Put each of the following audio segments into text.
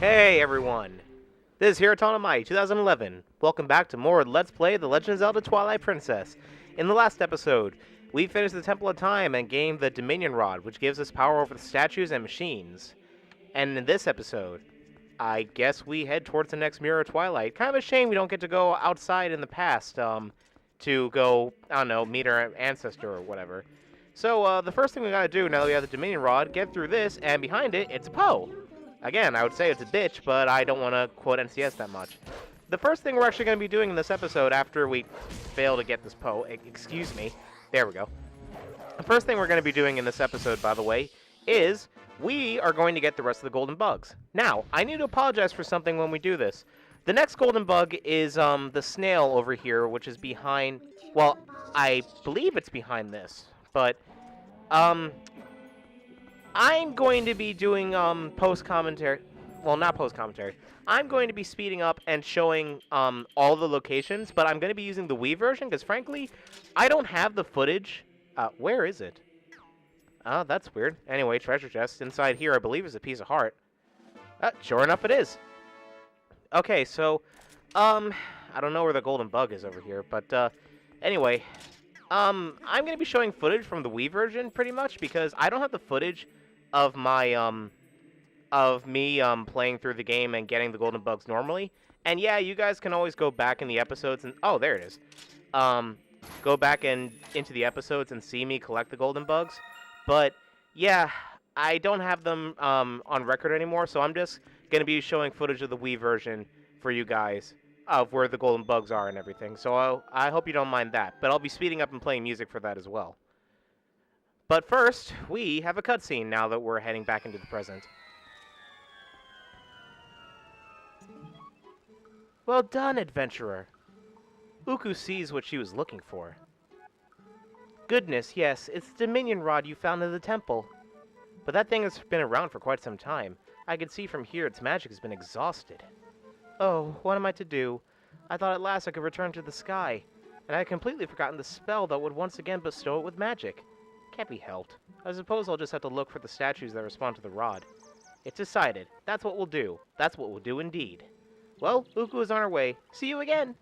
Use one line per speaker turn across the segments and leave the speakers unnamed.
Hey everyone! This is Hirotonomai 2011. Welcome back to more Let's Play The Legend of Zelda Twilight Princess. In the last episode, we finished the Temple of Time and gained the Dominion Rod, which gives us power over the statues and machines. And in this episode, I guess we head towards the next Mirror of Twilight. Kind of a shame we don't get to go outside in the past, to go, I don't know, meet our ancestor or whatever. So, the first thing we gotta do now that we have the Dominion Rod, get through this, and behind it, it's a Poe. Again, I would say it's a bitch, but I don't want to quote NCS that much. The first thing we're actually going to be doing in this episode after we fail to get this Poe, excuse me, there we go. The first thing we're going to be doing in this episode, by the way, is we are going to get the rest of the golden bugs. Now, I need to apologize for something when we do this. The next golden bug is the snail over here, which is behind, well, I believe it's behind this, but I'm going to be doing post-commentary. Well, not post-commentary. I'm going to be speeding up and showing all the locations, but I'm going to be using the Wii version because, frankly, I don't have the footage. Where is it? Oh, that's weird. Anyway, treasure chest. Inside here, I believe, is a piece of heart. Sure enough, it is. Okay, so, I don't know where the golden bug is over here, but, anyway, I'm going to be showing footage from the Wii version, pretty much, because I don't have the footage of my, of me, playing through the game and getting the golden bugs normally. And yeah, you guys can always go back in the episodes and, oh, there it is. Go back into the episodes and see me collect the golden bugs. But, yeah, I don't have them, on record anymore, so I'm just gonna be showing footage of the Wii version for you guys of where the golden bugs are and everything. So I hope you don't mind that. But I'll be speeding up and playing music for that as well. But first, we have a cutscene now that we're heading back into the present. Well done, adventurer. Uku sees what she was looking for. Goodness, yes, it's the Dominion Rod you found in the temple. But that thing has been around for quite some time. I can see from here its magic has been exhausted. Oh, what am I to do? I thought at last I could return to the sky, and I had completely forgotten the spell that would once again bestow it with magic. Can't be helped. I suppose I'll just have to look for the statues that respond to the rod. It's decided. That's what we'll do. That's what we'll do indeed. Well, Uku is on her way. See you again!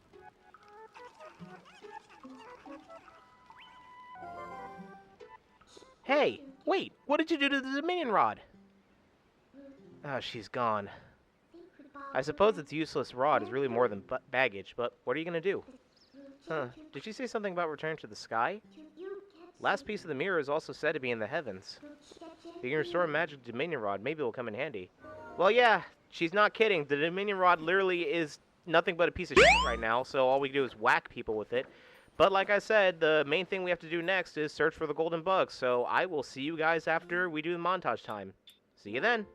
Hey! Wait! What did you do to the Dominion Rod? Ah, she's gone. I suppose its useless rod is really more than baggage, but what are you gonna do? Huh. Did she say something about returning to the sky? Last piece of the mirror is also said to be in the heavens. If you can restore a magic Dominion Rod, maybe it will come in handy. Well, yeah, she's not kidding. The Dominion Rod literally is nothing but a piece of shit right now, so all we do is whack people with it. But like I said, the main thing we have to do next is search for the golden bugs, so I will see you guys after we do the montage time. See you then.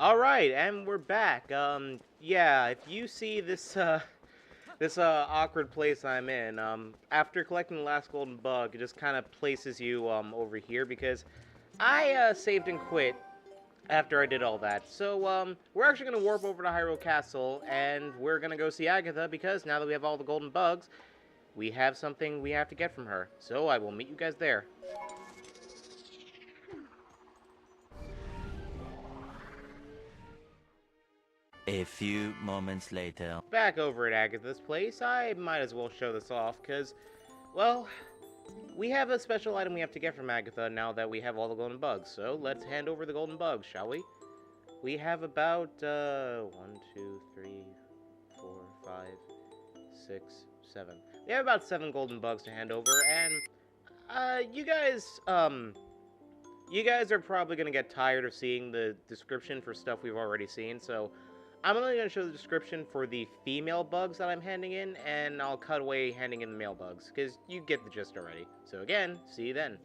Alright, and we're back. Yeah, if you see this awkward place I'm in, after collecting the last golden bug, it just kind of places you, over here, because I, saved and quit after I did all that. So, we're actually gonna warp over to Hyrule Castle, and we're gonna go see Agatha, because now that we have all the golden bugs, we have something we have to get from her. So, I will meet you guys there.
A few moments later.
Back over at Agatha's place, I might as well show this off, because, well, we have a special item we have to get from Agatha now that we have all the golden bugs. So let's hand over the golden bugs, shall we? We have about, 1, 2, 3, 4, 5, 6, 7. We have about 7 golden bugs to hand over, and, you guys are probably gonna get tired of seeing the description for stuff we've already seen, so I'm only going to show the description for the female bugs that I'm handing in, and I'll cut away handing in the male bugs, because you get the gist already. So again, see you then.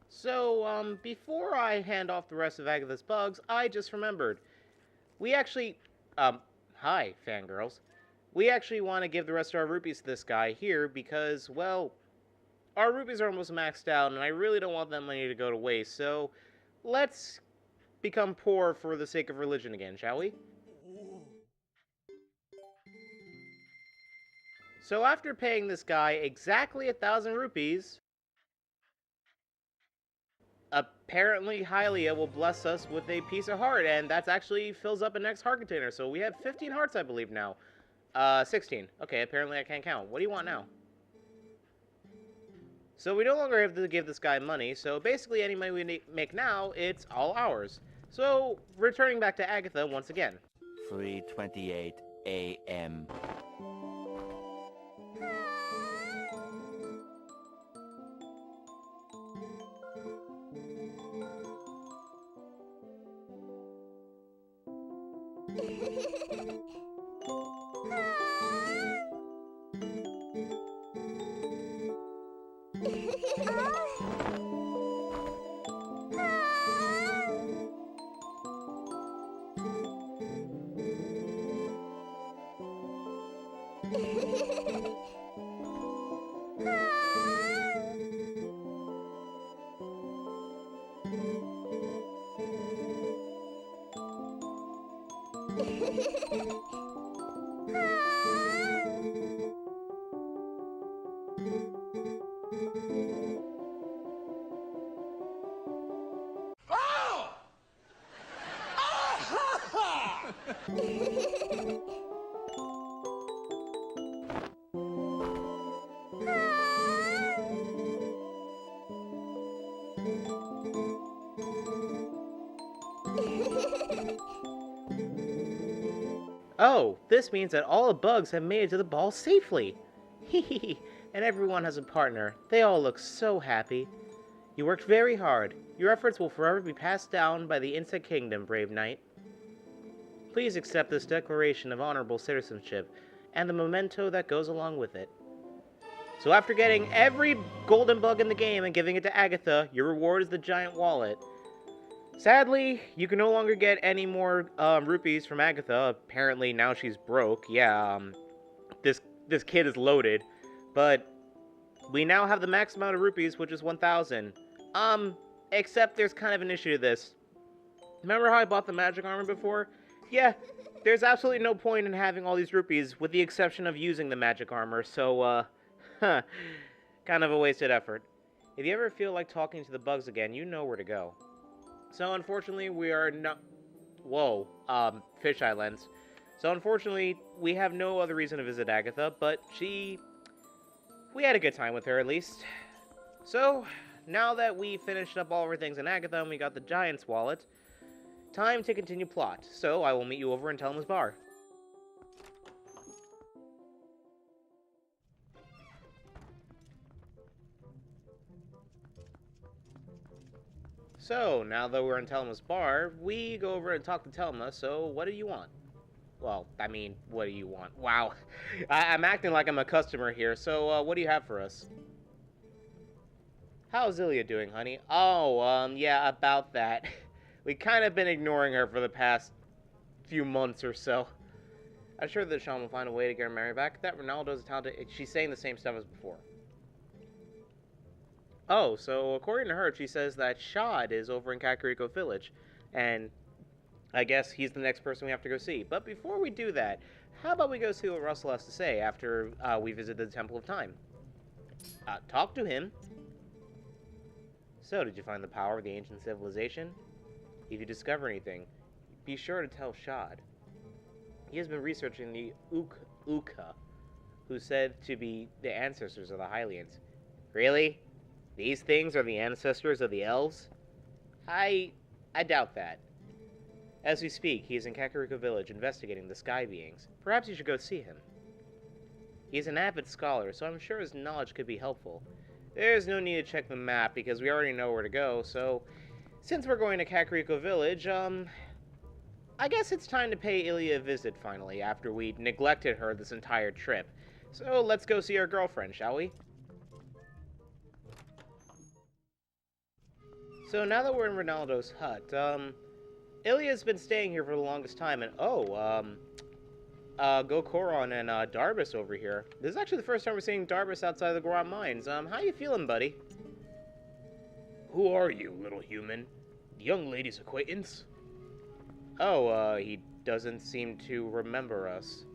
So, before I hand off the rest of Agatha's bugs, I just remembered. We actually, hi, fangirls. We actually want to give the rest of our rupees to this guy here, because, well, our rupees are almost maxed out, and I really don't want that money to go to waste, so let's become poor for the sake of religion again, shall we? So after paying this guy exactly 1,000 rupees, apparently Hylia will bless us with a piece of heart, and that actually fills up a next heart container. So we have 15 hearts, I believe, now. 16. Okay, apparently I can't count. What do you want now? So we no longer have to give this guy money, so basically any money we make now, it's all ours. So, returning back to Agatha once again.
3:28 a.m.
Oh, this means that all the bugs have made it to the ball safely. Hehehe, and everyone has a partner. They all look so happy. You worked very hard. Your efforts will forever be passed down by the Insect Kingdom, brave knight. Please accept this declaration of honorable citizenship, and the memento that goes along with it. So after getting every golden bug in the game and giving it to Agatha, your reward is the giant wallet. Sadly, you can no longer get any more rupees from Agatha. Apparently now she's broke. Yeah, this kid is loaded. But we now have the max amount of rupees, which is 1,000. Except there's kind of an issue to this. Remember how I bought the magic armor before? Yeah, there's absolutely no point in having all these rupees, with the exception of using the magic armor, so, kind of a wasted effort. If you ever feel like talking to the bugs again, you know where to go. So, unfortunately, we are not... Whoa, fisheye lens. So, unfortunately, we have no other reason to visit Agatha, but we had a good time with her, at least. So, now that we finished up all of our things in Agatha and we got the Giant's wallet, time to continue plot. So, I will meet you over in Telma's bar. So, now that we're in Telma's bar, we go over and talk to Telma, so what do you want? Well, I mean, what do you want? Wow, I'm acting like I'm a customer here, so what do you have for us? How's Zilia doing, honey? Oh, yeah, about that. We kind of been ignoring her for the past few months or so. I'm sure that Sean will find a way to get her married back. That Ronaldo's talented. She's saying the same stuff as before. Oh, so according to her, she says that Shad is over in Kakariko Village, and I guess he's the next person we have to go see. But before we do that, how about we go see what Russell has to say after we visit the Temple of Time? Talk to him. So, did you find the power of the ancient civilization? If you discover anything, be sure to tell Shad. He has been researching the Uka, who's said to be the ancestors of the Hylians. Really? These things are the ancestors of the elves? I doubt that. As we speak, he is in Kakariko Village investigating the sky beings. Perhaps you should go see him. He is an avid scholar, so I'm sure his knowledge could be helpful. There's no need to check the map because we already know where to go, so since we're going to Kakariko Village, I guess it's time to pay Ilya a visit finally after we neglected her this entire trip. So let's go see our girlfriend, shall we? So now that we're in Ronaldo's hut, Ilya's been staying here for the longest time, and Gokoron and Darbus over here. This is actually the first time we're seeing Darbus outside of the Goron Mines. How you feeling, buddy? Who are you, little human? The young lady's acquaintance? Oh, he doesn't seem to remember us.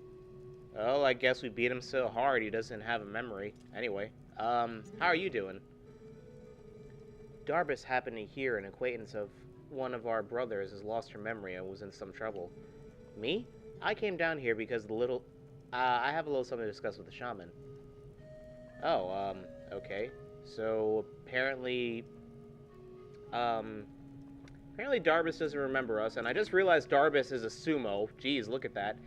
Oh, I guess we beat him so hard he doesn't have a memory. Anyway, how are you doing? Darbus happened to hear an acquaintance of one of our brothers has lost her memory and was in some trouble. Me? I came down here because I have a little something to discuss with the shaman. Oh, okay. So, apparently Darbus doesn't remember us, and I just realized Darbus is a sumo. Jeez, look at that.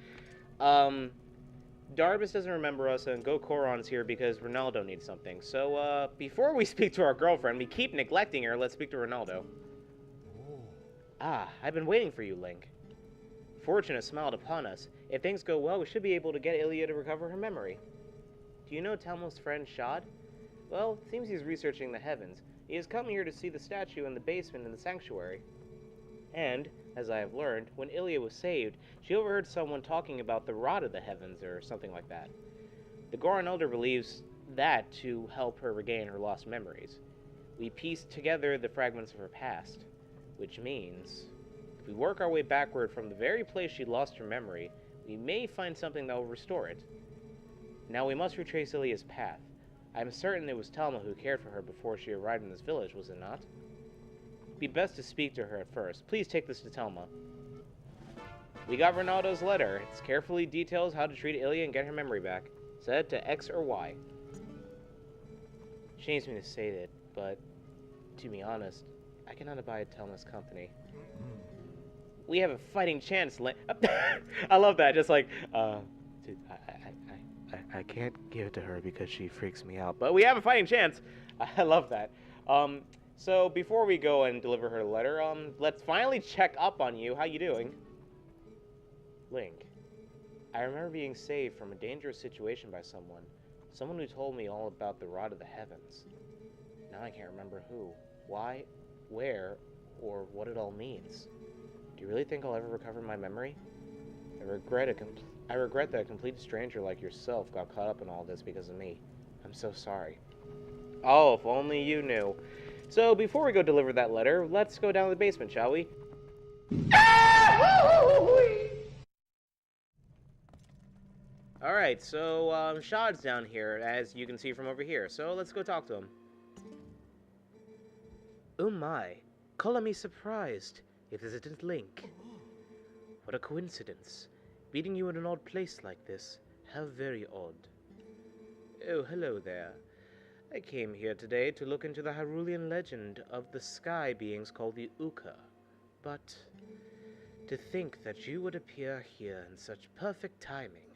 Darbus doesn't remember us, and Gokoron's here because Ronaldo needs something. So, before we speak to our girlfriend, we keep neglecting her. Let's speak to Ronaldo. Ah, I've been waiting for you, Link. Fortune has smiled upon us. If things go well, we should be able to get Ilya to recover her memory. Do you know Telmo's friend, Shad? Well, it seems he's researching the heavens. He has come here to see the statue in the basement in the sanctuary. And, as I have learned, when Ilya was saved, she overheard someone talking about the rod of the heavens or something like that. The Goron Elder believes that to help her regain her lost memories. We pieced together the fragments of her past, which means if we work our way backward from the very place she lost her memory, we may find something that will restore it. Now we must retrace Ilya's path. I am certain it was Telma who cared for her before she arrived in this village, was it not? It'd be best to speak to her at first. Please take this to Telma. We got Ronaldo's letter. It carefully details how to treat Ilya and get her memory back. Set it to X or Y. Shames me to say that, but to be honest, I cannot abide Telma's company. We have a fighting chance, I love that, just like, dude, I can't give it to her because she freaks me out, but we have a fighting chance. I love that. So before we go and deliver her letter, let's finally check up on you. How you doing? Link, I remember being saved from a dangerous situation by someone who told me all about the Rod of the Heavens. Now I can't remember who, why, where, or what it all means. Do you really think I'll ever recover my memory? I regret that a complete stranger like yourself got caught up in all this because of me. I'm so sorry. Oh, if only you knew. So, before we go deliver that letter, let's go down to the basement, shall we? Alright, so, Shad's down here, as you can see from over here. So, let's go talk to him. Oh my, call me surprised if this isn't Link. What a coincidence. Meeting you in an odd place like this. How very odd. Oh, hello there. I came here today to look into the Hyrulean legend of the sky beings called the Uka. But to think that you would appear here in such perfect timing.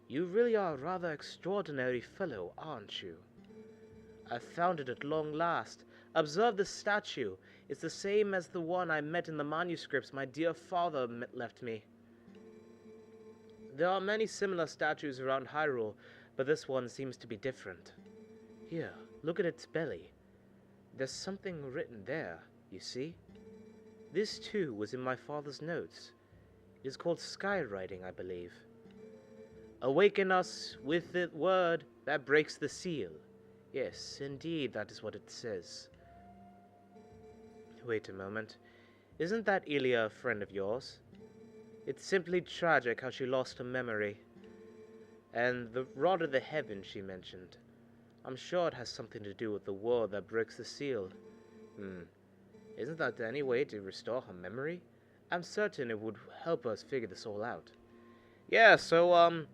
You really are a rather extraordinary fellow, aren't you? I've found it at long last. Observe the statue. It's the same as the one I met in the manuscripts my dear father left me. There are many similar statues around Hyrule, but this one seems to be different. Here, look at its belly. There's something written there, you see? This too was in my father's notes. It is called skywriting, I believe. Awaken us with the word that breaks the seal. Yes, indeed, that is what it says. Wait a moment. Isn't that Ilya a friend of yours? It's simply tragic how she lost her memory. And the rod of the heaven she mentioned. I'm sure it has something to do with the word that breaks the seal. Isn't that any way to restore her memory? I'm certain it would help us figure this all out. Yeah, so,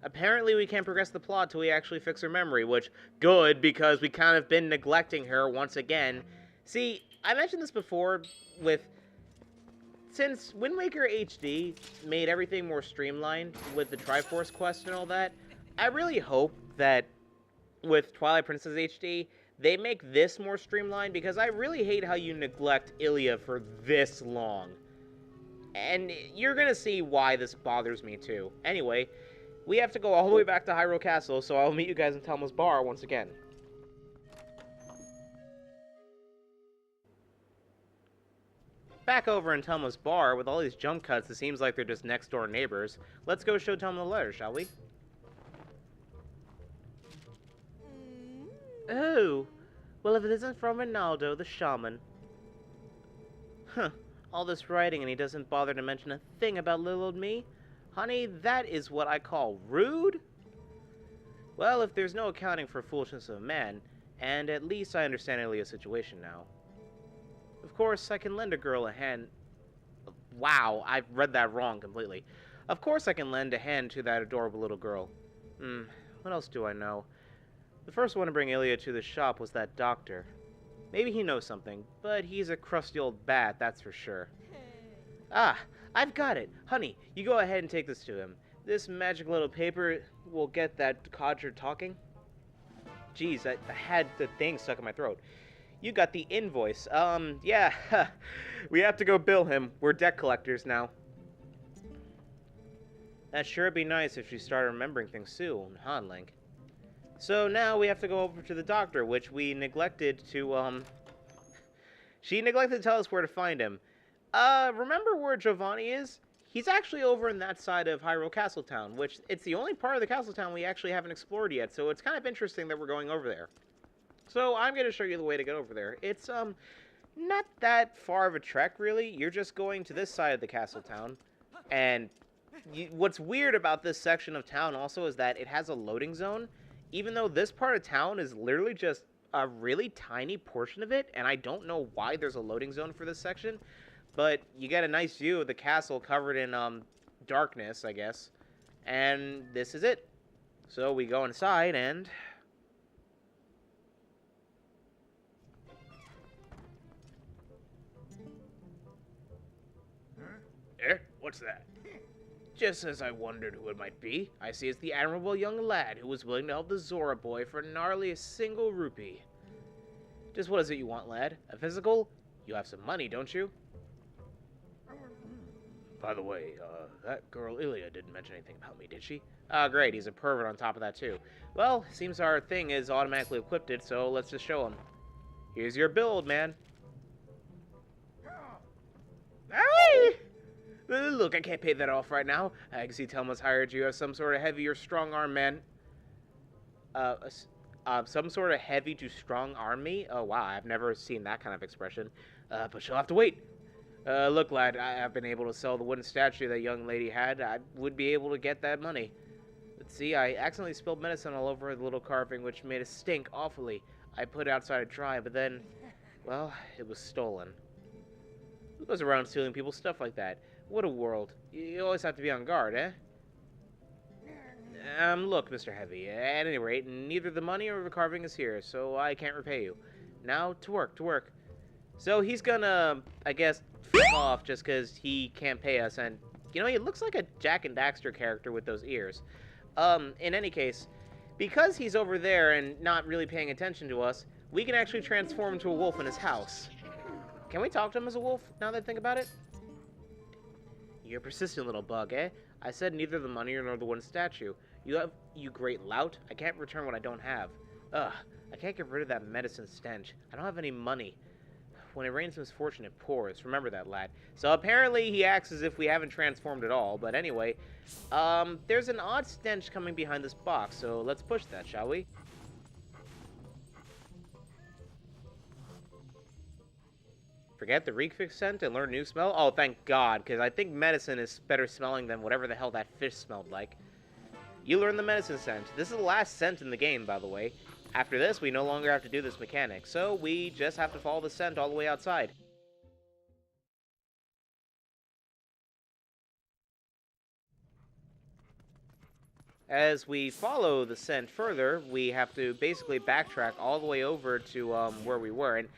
apparently we can't progress the plot till we actually fix her memory, which, good, because we kind of been neglecting her once again. See, I mentioned this before since Wind Waker HD made everything more streamlined with the Triforce quest and all that, I really hope that with Twilight Princess HD, they make this more streamlined, because I really hate how you neglect Ilya for this long. And you're gonna see why this bothers me too. Anyway, we have to go all the way back to Hyrule Castle, so I'll meet you guys in Telma's bar once again. Back over in Telma's bar, with all these jump cuts, it seems like they're just next door neighbors. Let's go show Telma the letter, shall we? Oh, well, if it isn't from Ronaldo, the shaman. Huh, all this writing and he doesn't bother to mention a thing about little old me? Honey, that is what I call rude. Well, if there's no accounting for foolishness of a man, and at least I understand Ilya's situation now. Of course, I can lend a girl a hand. Wow, I read that wrong completely. Of course I can lend a hand to that adorable little girl. What else do I know? The first one to bring Ilya to the shop was that doctor. Maybe he knows something, but he's a crusty old bat, that's for sure. Ah, I've got it. Honey, you go ahead and take this to him. This magic little paper will get that codger talking. Jeez, I had the thing stuck in my throat. You got the invoice. Yeah, we have to go bill him. We're debt collectors now. That sure would be nice if she started remembering things soon, huh, Link? So now we have to go over to the doctor, which we neglected to, She neglected to tell us where to find him. Remember where Giovanni is? He's actually over in that side of Hyrule Castletown, which it's the only part of the Castletown we actually haven't explored yet, so it's kind of interesting that we're going over there. So I'm going to show you the way to get over there. It's, not that far of a trek, really. You're just going to this side of the Castletown, and what's weird about this section of town also is that it has a loading zone, even though this part of town is literally just a really tiny portion of it, and I don't know why there's a loading zone for this section, but you get a nice view of the castle covered in, darkness, I guess, and this is it. So we go inside, and... What's that? Just as I wondered who it might be, I see it's the admirable young lad who was willing to help the Zora boy for gnarly a single rupee. Just what is it you want, lad? A physical? You have some money, don't you? By the way, that girl Ilya didn't mention anything about me, did she? Ah, great, he's a pervert on top of that, too. Well, seems our thing is automatically equipped, so let's just show him. Here's your bill, old man. Hey! Look, I can't pay that off right now. I can see Telma's hired you as some sort of heavy or strong arm man. Some sort of heavy to strong arm me? Oh, wow, I've never seen that kind of expression. But she'll have to wait. Look, lad, I have been able to sell the wooden statue that young lady had. I would be able to get that money. But see, I accidentally spilled medicine all over the little carving, which made it stink awfully. I put it outside to dry, but then, well, it was stolen. Who goes around stealing people's stuff like that? What a world. You always have to be on guard, eh? Look, Mr. Heavy, at any rate, neither the money or the carving is here, so I can't repay you. Now, to work, to work. So he's gonna, I guess, f*** off just because he can't pay us, and, you know, he looks like a Jak and Daxter character with those ears. In any case, because he's over there and not really paying attention to us, we can actually transform into a wolf in his house. Can we talk to him as a wolf, now that I think about it? You're a persistent little bug, eh? I said neither the money nor the wooden statue. You great lout. I can't return what I don't have. Ugh, I can't get rid of that medicine stench. I don't have any money. when it rains misfortune, it pours. Remember that, lad. So apparently he acts as if we haven't transformed at all. But anyway, there's an odd stench coming behind this box, so let's push that, shall we? Forget the reek fix scent and learn new smell? Oh, thank God, because I think medicine is better smelling than whatever the hell that fish smelled like. You learn the medicine scent. This is the last scent in the game, by the way. After this, we no longer have to do this mechanic, so we just have to follow the scent all the way outside. As we follow the scent further, we have to basically backtrack all the way over to where we were. And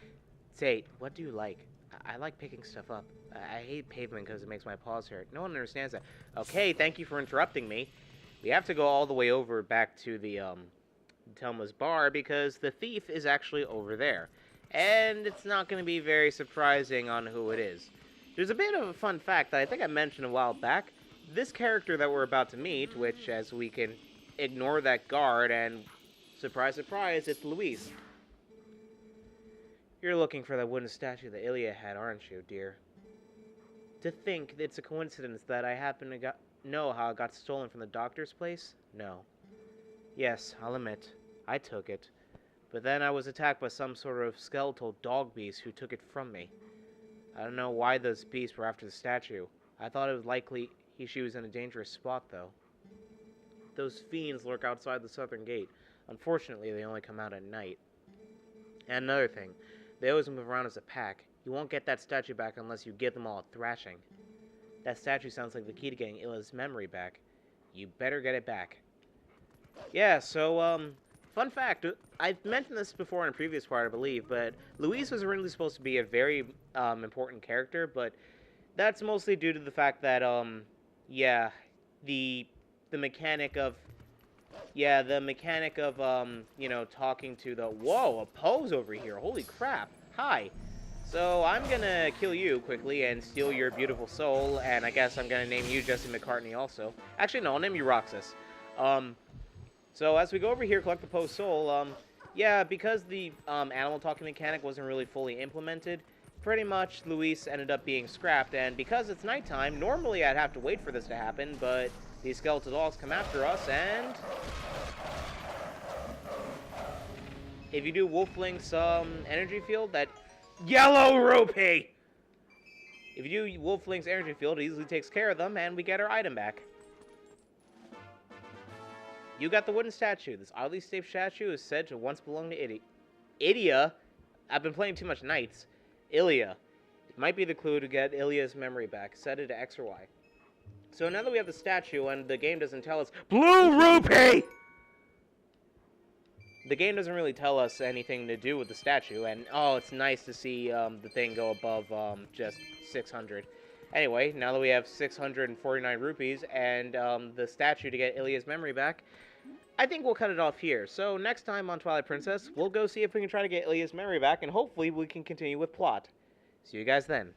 Tate, what do you like? I like picking stuff up. I hate pavement because it makes my paws hurt. No one understands that. Okay, thank you for interrupting me. We have to go all the way over back to the Telma's bar because the thief is actually over there. And it's not going to be very surprising on who it is. There's a bit of a fun fact that I think I mentioned a while back. This character that we're about to meet, which as we can ignore that guard and surprise, surprise, it's Luis. You're looking for that wooden statue that Ilya had, aren't you, dear? To think it's a coincidence that I happen to know how it got stolen from the doctor's place? No. Yes, I'll admit, I took it. But then I was attacked by some sort of skeletal dog beast who took it from me. I don't know why those beasts were after the statue. I thought it was likely she was in a dangerous spot, though. Those fiends lurk outside the southern gate. Unfortunately, they only come out at night. And another thing, they always move around as a pack. You won't get that statue back unless you give them all a thrashing. That statue sounds like the key to getting Illa's memory back. You better get it back. Yeah, so, fun fact. I've mentioned this before in a previous part, I believe, but Luis was originally supposed to be a very, important character, but that's mostly due to the fact that, yeah, the mechanic of, you know, talking to the, whoa, a pose over here, holy crap, hi. So I'm gonna kill you quickly and steal your beautiful soul, and I guess I'm gonna name you Jesse McCartney also. Actually, no, I'll name you Roxas. So as we go over here, collect the Poe soul, yeah, because the, animal talking mechanic wasn't really fully implemented, pretty much Luis ended up being scrapped, and because it's nighttime, normally I'd have to wait for this to happen, but these skeletal dogs come after us, and if you do Wolflink's, energy field, that yellow rupee! If you do Wolflink's energy field, it easily takes care of them, and we get our item back. You got the wooden statue. This oddly shaped statue is said to once belong to Idia? I've been playing too much Knights. Ilya. It might be the clue to get Ilya's memory back. Set it to X or Y. So now that we have the statue and the game doesn't tell us Blue Rupee! The game doesn't really tell us anything to do with the statue, and oh, it's nice to see the thing go above just 600. Anyway, now that we have 649 rupees and the statue to get Ilya's memory back, I think we'll cut it off here. So next time on Twilight Princess, we'll go see if we can try to get Ilya's memory back, and hopefully we can continue with plot. See you guys then.